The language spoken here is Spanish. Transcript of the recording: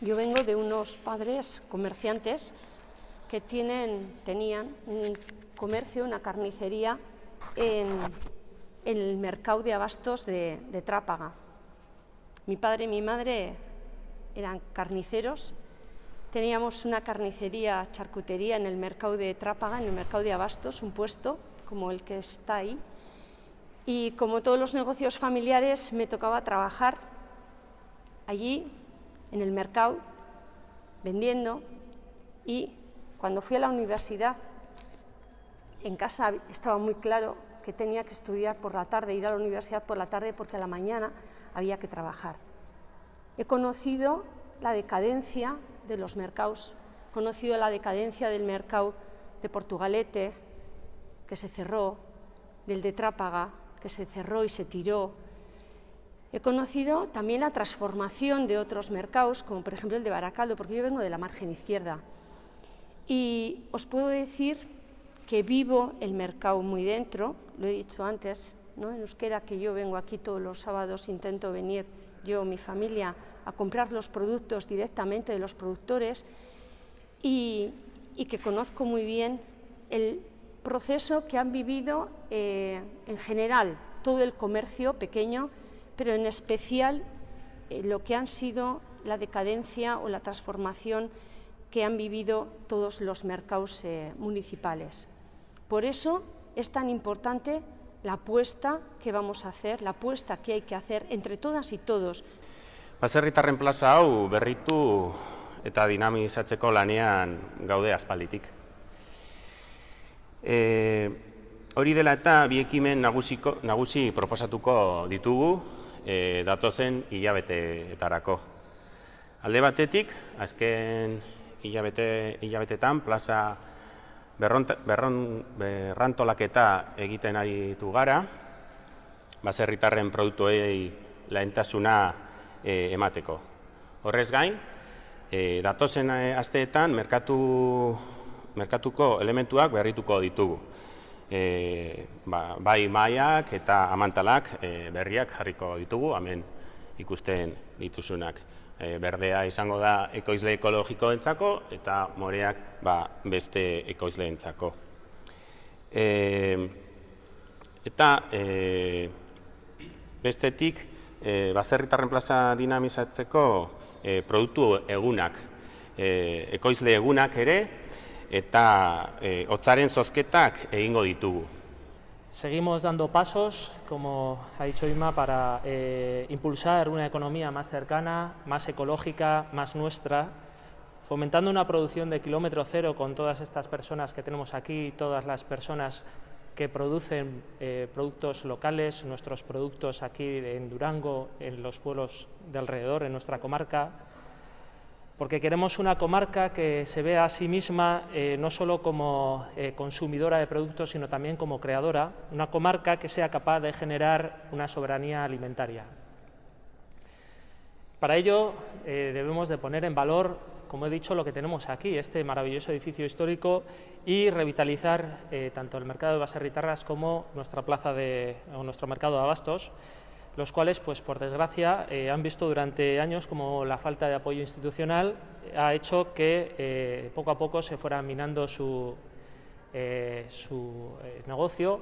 Yo vengo de unos padres comerciantes que tenían un comercio, una carnicería en el mercado de abastos de Trápaga. Mi padre y mi madre eran carniceros. Teníamos una carnicería, charcutería en el mercado de Trápaga, en el mercado de abastos, un puesto como el que está ahí. Y como todos los negocios familiares, me tocaba trabajar allí, en el mercado, vendiendo. Y cuando fui a la universidad, en casa estaba muy claro que tenía que estudiar por la tarde, ir a la universidad por la tarde, porque a la mañana había que trabajar. He conocido la decadencia de los mercados, he conocido la decadencia del mercado de Portugalete, que se cerró, del de Trápaga, que se cerró y se tiró. He conocido también la transformación de otros mercados, como por ejemplo el de Baracaldo, porque yo vengo de la margen izquierda. Y os puedo decir que vivo el mercado muy dentro, lo he dicho antes, ¿no? En euskera, que yo vengo aquí todos los sábados, intento venir yo, mi familia, a comprar los productos directamente de los productores y que conozco muy bien el proceso que han vivido en general todo el comercio pequeño, pero en especial lo que han sido la decadencia o la transformación que han vivido todos los mercados municipales. Por eso es tan importante la apuesta que vamos a hacer, la apuesta que hay que hacer entre todas y todos. Baserritarren plaza hau berritu eta dinamizatzeko lanean gaude aspalditik. Hori dela eta bi ekimen nagusi proposatuko ditugu datozen hilabeteetarako. Alde batetik, azken hilabetetan plaza berrantolaketa egiten aritu gara, baserritarren produktuei lehentasuna emateko. Horrez gain, datozen asteetan merkatuko elementuak berrituko ditugu. Bai mahaiak eta amantalak berriak jarriko ditugu, hemen ikusten dituzunak. Berdea izango da ekoizle ekologikoentzako eta moreak beste ekoizleentzako. Eta bestetik, baserritarren plaza dinamizatzeko produktu egunak, ekoizle egunak ere, eta hotzaren zozketak egingo ditugu. Seguimos dando pasos, como ha dicho Inma, para impulsar una economía más cercana, más ecológica, más nuestra, fomentando una producción de kilómetro cero con todas estas personas que tenemos aquí, todas las personas que producen productos locales, nuestros productos aquí en Durango, en los pueblos de alrededor, en nuestra comarca, porque queremos una comarca que se vea a sí misma no solo como consumidora de productos, sino también como creadora, una comarca que sea capaz de generar una soberanía alimentaria. Para ello debemos de poner en valor, como he dicho, lo que tenemos aquí, este maravilloso edificio histórico, y revitalizar tanto el mercado de Baserritarras como nuestra plaza o nuestro mercado de abastos, los cuales, pues por desgracia, han visto durante años como la falta de apoyo institucional ha hecho que poco a poco se fuera minando su negocio.